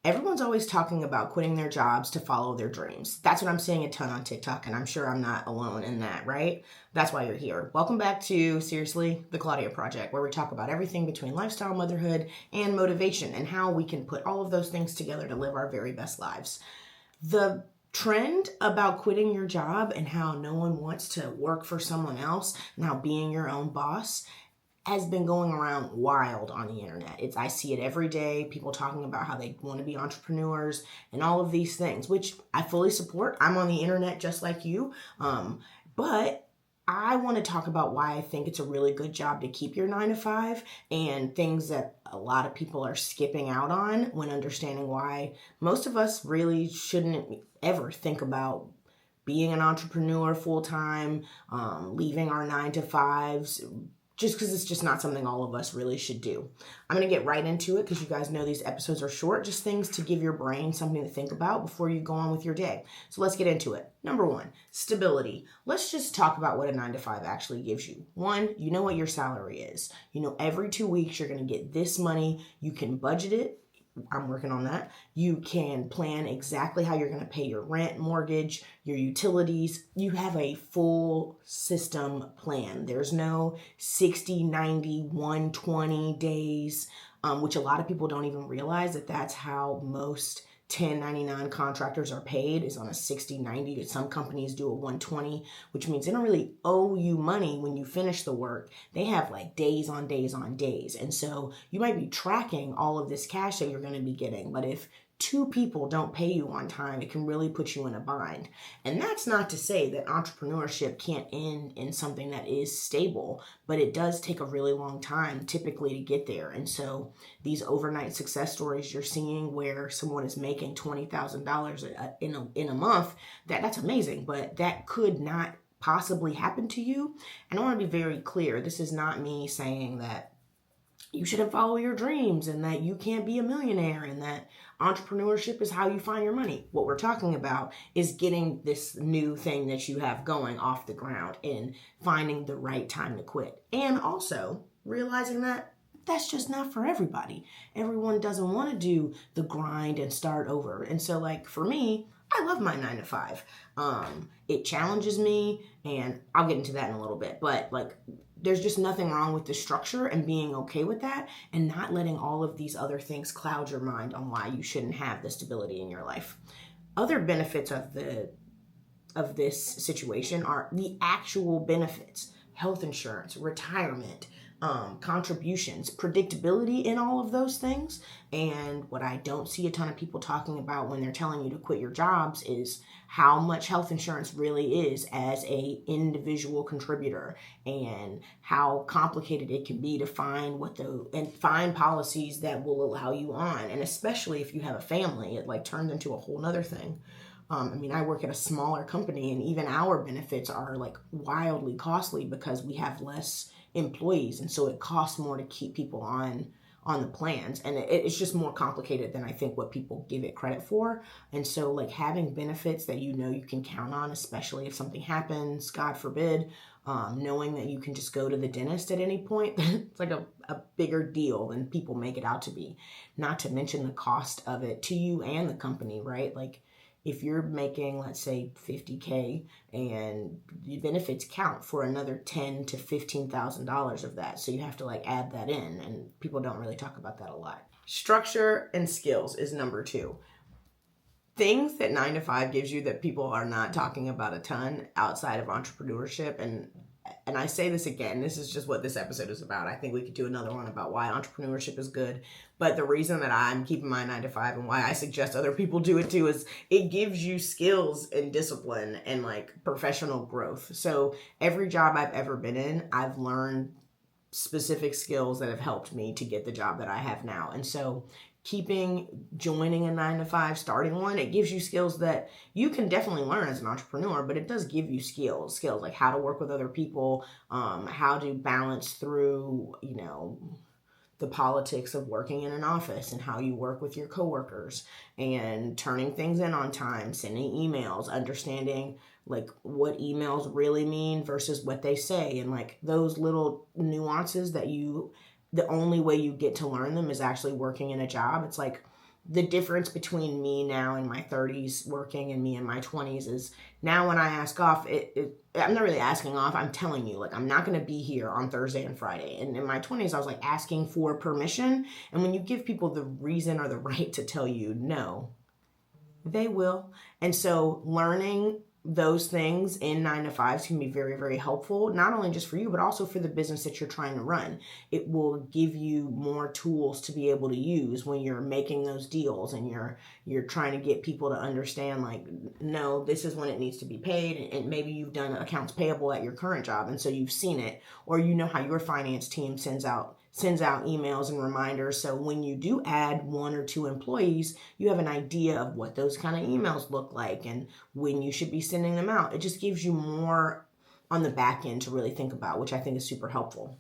Everyone's always talking about quitting their jobs to follow their dreams. That's what I'm seeing a ton on TikTok, and I'm sure I'm not alone in that, right? That's why you're here. Welcome back to, seriously, the Claudia Project, where we talk about everything between lifestyle, motherhood, and motivation, and how we can put all of those things together to live our very best lives. The trend about quitting your job and how no one wants to work for someone else, and how being your own boss has been going around wild on the internet. I see it every day. People talking about how they want to be entrepreneurs and all of these things, which I fully support. I'm on the internet just like you. But I want to talk about why I think it's a really good job to keep your 9 to 5 and things that a lot of people are skipping out on when understanding why most of us really shouldn't ever think about being an entrepreneur full time, leaving our 9 to 5s, just because it's just not something all of us really should do. I'm going to get right into it because you guys know these episodes are short, just things to give your brain something to think about before you go on with your day. So let's get into it. Number one, stability. Let's just talk about what a 9 to 5 actually gives you. One, you know what your salary is. You know every 2 weeks you're going to get this money. You can budget it. I'm working on that. You can plan exactly how you're going to pay your rent, mortgage, your utilities. You have a full system plan. There's no 60, 90, 120 days, which a lot of people don't even realize that's how most 1099 contractors are paid, is on a 60, 90. Some companies do a 120, which means they don't really owe you money when you finish the work. They have like days on days on days. And so you might be tracking all of this cash that you're going to be getting. But if 2 people don't pay you on time, it can really put you in a bind. And that's not to say that entrepreneurship can't end in something that is stable, but it does take a really long time typically to get there. And so these overnight success stories you're seeing where someone is making $20,000 in a month, that's amazing, but that could not possibly happen to you. And I want to be very clear. This is not me saying that you shouldn't follow your dreams and that you can't be a millionaire and that entrepreneurship is how you find your money. What we're talking about is getting this new thing that you have going off the ground and finding the right time to quit. And also realizing that that's just not for everybody. Everyone doesn't want to do the grind and start over. And so like for me, I love my 9 to 5. It challenges me, and I'll get into that in a little bit, but like there's just nothing wrong with the structure and being okay with that and not letting all of these other things cloud your mind on why you shouldn't have the stability in your life. Other benefits of this situation are the actual benefits: health insurance, retirement, contributions, predictability in all of those things. And what I don't see a ton of people talking about when they're telling you to quit your jobs is how much health insurance really is as a individual contributor, and how complicated it can be to find find policies that will allow you on. And especially if you have a family, it like turns into a whole nother thing. I work at a smaller company, and even our benefits are like wildly costly because we have less employees, and so it costs more to keep people on the plans, and it's just more complicated than I think what people give it credit for. And so like having benefits that you know you can count on, especially if something happens, God forbid, knowing that you can just go to the dentist at any point, it's like a bigger deal than people make it out to be. Not to mention the cost of it to you and the company, right? Like if you're making, let's say, $50K, and the benefits count for another $10,000 to $15,000 of that, so you have to like add that in, and people don't really talk about that a lot. Structure and skills is number 2. Things that 9 to 5 gives you that people are not talking about a ton outside of entrepreneurship, and I say this again, this is just what this episode is about. I think we could do another one about why entrepreneurship is good. But the reason that I'm keeping my 9 to 5 and why I suggest other people do it too is it gives you skills and discipline and like professional growth. So every job I've ever been in, I've learned specific skills that have helped me to get the job that I have now. And so joining a 9 to 5, starting one, it gives you skills that you can definitely learn as an entrepreneur, but it does give you skills like how to work with other people, how to balance through, the politics of working in an office and how you work with your coworkers and turning things in on time, sending emails, understanding like what emails really mean versus what they say, and like those little nuances that the only way you get to learn them is actually working in a job. It's like the difference between me now in my 30s working and me in my 20s is now when I ask off, I'm not really asking off. I'm telling you, like, I'm not going to be here on Thursday and Friday. And in my 20s, I was like asking for permission. And when you give people the reason or the right to tell you no, they will. And so learning those things in 9 to 5s can be very, very helpful, not only just for you, but also for the business that you're trying to run. It will give you more tools to be able to use when you're making those deals and you're trying to get people to understand, like, no, this is when it needs to be paid. And maybe you've done accounts payable at your current job, and so you've seen it, or you know how your finance team sends out emails and reminders. So when you do add 1 or 2 employees, you have an idea of what those kind of emails look like and when you should be sending them out. It just gives you more on the back end to really think about, which I think is super helpful.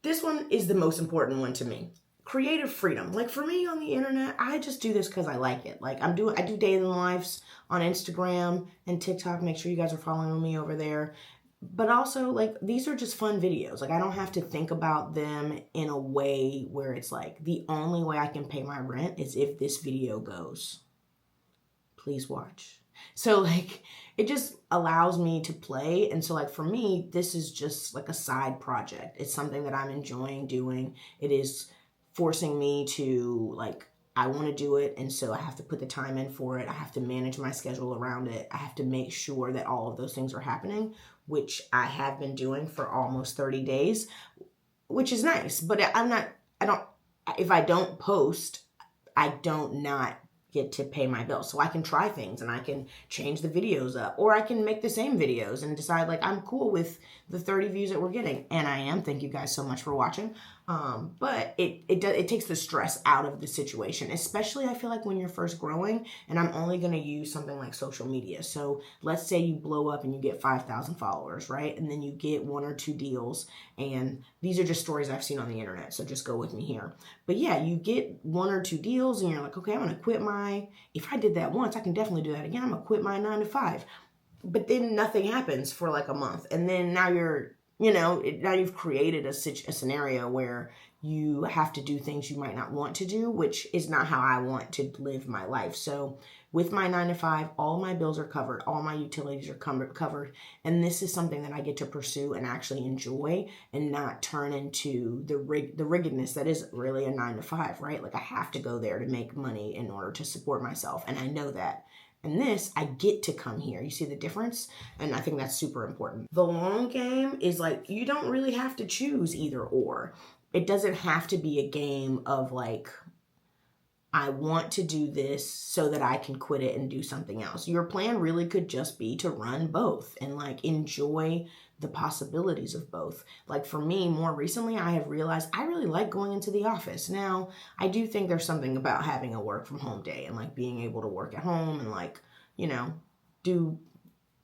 This one is the most important one to me. Creative freedom. Like, for me on the internet, I just do this because I like it. Like, I do daily lives on Instagram and TikTok. Make sure you guys are following me over there. But also, like, these are just fun videos. Like, I don't have to think about them in a way where it's like, the only way I can pay my rent is if this video goes. Please watch. So, like, it just allows me to play. And so, like, for me, this is just like a side project. It's something that I'm enjoying doing. It is forcing me to, like, I want to do it, and so I have to put the time in for it. I have to manage my schedule around it. I have to make sure that all of those things are happening, which I have been doing for almost 30 days, which is nice. But if I don't post, I don't not get to pay my bills. So I can try things and I can change the videos up, or I can make the same videos and decide, like, I'm cool with the 30 views that we're getting. And I am. Thank you guys so much for watching. But it takes the stress out of the situation, especially I feel like when you're first growing, and I'm only going to use something like social media. So let's say you blow up and you get 5,000 followers, right? And then you get 1 or 2 deals, and these are just stories I've seen on the internet, so just go with me here. But yeah, you get 1 or 2 deals and you're like, okay, I'm going to quit if I did that once, I can definitely do that again. I'm going to quit my 9 to 5. But then nothing happens for like a month. And then now now you've created a scenario where you have to do things you might not want to do, which is not how I want to live my life. So with my 9 to 5, all my bills are covered, all my utilities are covered, and this is something that I get to pursue and actually enjoy, and not turn into the riggedness that is really a 9 to 5, right? Like, I have to go there to make money in order to support myself, and I know that. And this, I get to come here. You see the difference? And I think that's super important. The long game is, like, you don't really have to choose either or. It doesn't have to be a game of, like, I want to do this so that I can quit it and do something else. Your plan really could just be to run both and, like, enjoy the possibilities of both. Like, for me, more recently, I have realized I really like going into the office. Now, I do think there's something about having a work from home day and, like, being able to work at home and, like, do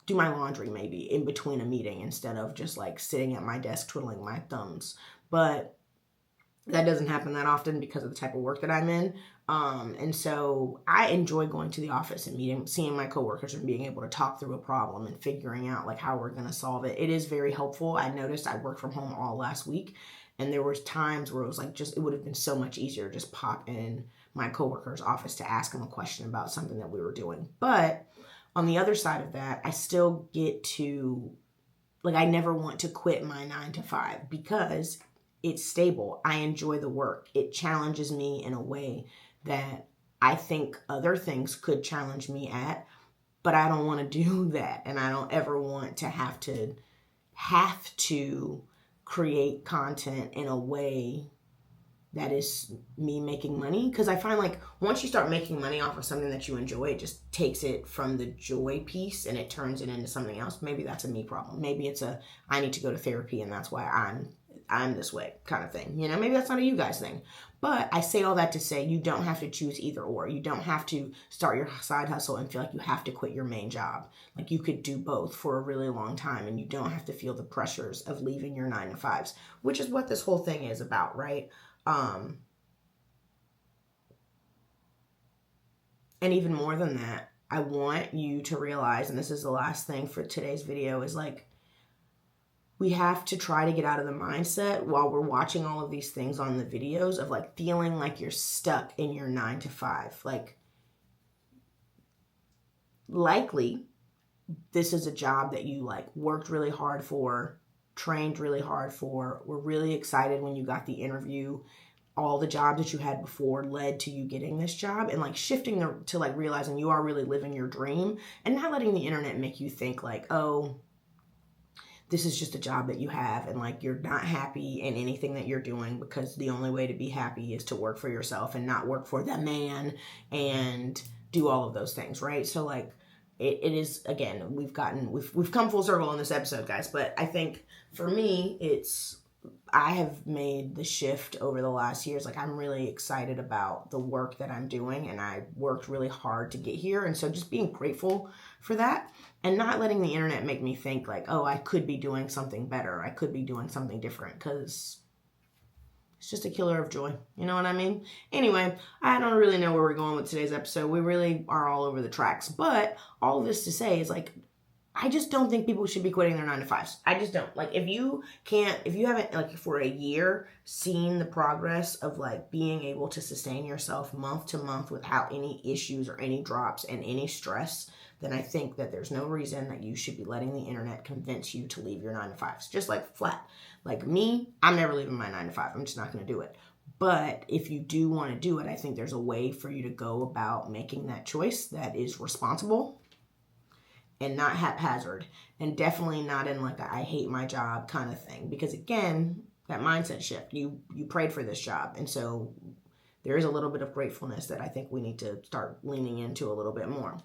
my laundry maybe in between a meeting instead of just, like, sitting at my desk twiddling my thumbs. But that doesn't happen that often because of the type of work that I'm in. And so I enjoy going to the office and seeing my coworkers and being able to talk through a problem and figuring out, like, how we're going to solve it. It is very helpful. I noticed I worked from home all last week, and there was times where it was like, it would have been so much easier to just pop in my coworker's office to ask him a question about something that we were doing. But on the other side of that, I still get to, like, I never want to quit my 9 to 5 because it's stable. I enjoy the work. It challenges me in a way that I think other things could challenge me at, but I don't want to do that. And I don't ever want to have to create content in a way that is me making money. Because I find, like, once you start making money off of something that you enjoy, it just takes it from the joy piece and it turns it into something else. Maybe that's a me problem. Maybe it's I need to go to therapy and that's why I'm this way kind of thing. Maybe that's not a you guys thing. But I say all that to say you don't have to choose either or. You don't have to start your side hustle and feel like you have to quit your main job. Like, you could do both for a really long time, and you don't have to feel the pressures of leaving your 9 to 5s, which is what this whole thing is about, right? And even more than that, I want you to realize, and this is the last thing for today's video, is, like, we have to try to get out of the mindset while we're watching all of these things on the videos of like feeling like you're stuck in your 9 to 5. Like, likely this is a job that you like worked really hard for, trained really hard for, were really excited when you got the interview. All the jobs that you had before led to you getting this job, and like shifting to like realizing you are really living your dream and not letting the internet make you think like, oh, this is just a job that you have and like you're not happy in anything that you're doing, because the only way to be happy is to work for yourself and not work for the man and do all of those things, right? So like it is, again, we've come full circle on this episode, guys, but I think for me I have made the shift over the last years. Like, I'm really excited about the work that I'm doing, and I worked really hard to get here. And so just being grateful for that and not letting the internet make me think like, oh, I could be doing something better. I could be doing something different, because it's just a killer of joy. You know what I mean? Anyway, I don't really know where we're going with today's episode. We really are all over the tracks. But all of this to say is like, I just don't think people should be quitting their 9 to 5s. I just don't. Like, if you haven't, like, for a year seen the progress of, like, being able to sustain yourself month to month without any issues or any drops and any stress, then I think that there's no reason that you should be letting the internet convince you to leave your 9 to 5s. Just like flat. Like me, I'm never leaving my 9 to 5. I'm just not going to do it. But if you do want to do it, I think there's a way for you to go about making that choice that is responsible and not haphazard, and definitely not in like a I hate my job kind of thing. Because again, that mindset shift, you prayed for this job. And so there is a little bit of gratefulness that I think we need to start leaning into a little bit more.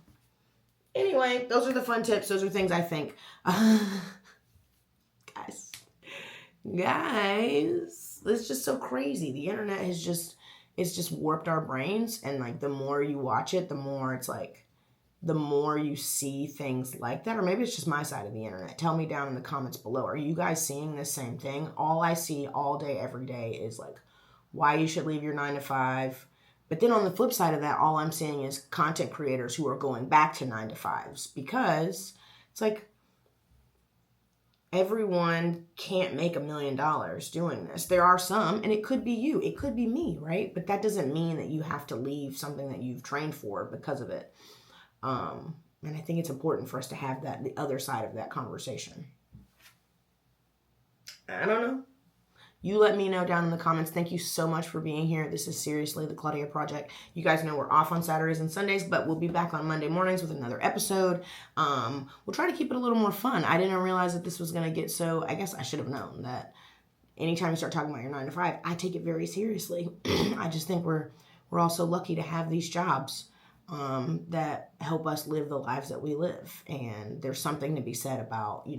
Anyway, those are the fun tips. Those are things I think. Guys, it's just so crazy. The internet it's just warped our brains. And like, the more you watch it, the more it's like, the more you see things like that. Or maybe it's just my side of the internet. Tell me down in the comments below. Are you guys seeing the same thing? All I see all day, every day is like why you should leave your 9 to 5. But then on the flip side of that, all I'm seeing is content creators who are going back to 9 to 5s, because it's like, everyone can't make $1 million doing this. There are some, and it could be you, it could be me, right? But that doesn't mean that you have to leave something that you've trained for because of it. And I think it's important for us to have the other side of that conversation. I don't know. You let me know down in the comments. Thank you so much for being here. This is seriously the Claudia Project. You guys know we're off on Saturdays and Sundays, but we'll be back on Monday mornings with another episode. We'll try to keep it a little more fun. I didn't realize that this was going to get so, I guess I should have known that anytime you start talking about your 9 to 5, I take it very seriously. I just think we're all so lucky to have these jobs that help us live the lives that we live. And there's something to be said about,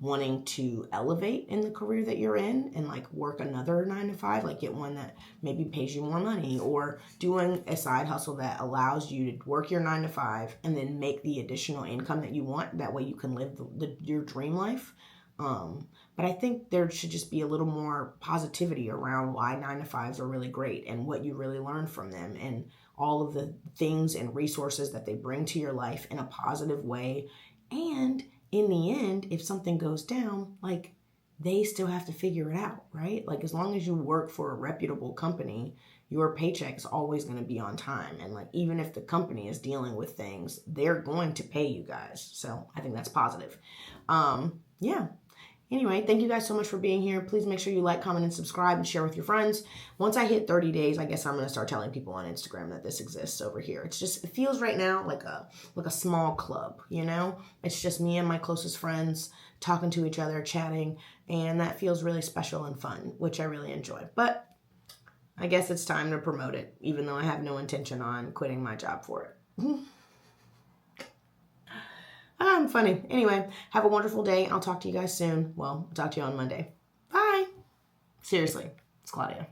wanting to elevate in the career that you're in and like work another 9 to 5, like get one that maybe pays you more money, or doing a side hustle that allows you to work your 9 to 5 and then make the additional income that you want. That way you can live your dream life. But I think there should just be a little more positivity around why 9 to 5s are really great and what you really learn from them, and all of the things and resources that they bring to your life in a positive way. And in the end, if something goes down, like, they still have to figure it out, right? Like, as long as you work for a reputable company, your paycheck is always going to be on time. And like, even if the company is dealing with things, they're going to pay you guys. So I think that's positive. Yeah. Anyway, thank you guys so much for being here. Please make sure you like, comment, and subscribe, and share with your friends. Once I hit 30 days, I guess I'm going to start telling people on Instagram that this exists over here. It feels right now like a small club, It's just me and my closest friends talking to each other, chatting, and that feels really special and fun, which I really enjoy. But I guess it's time to promote it, even though I have no intention on quitting my job for it. I'm funny. Anyway, have a wonderful day. I'll talk to you guys soon. Well, I'll talk to you on Monday. Bye. Seriously, it's Claudia.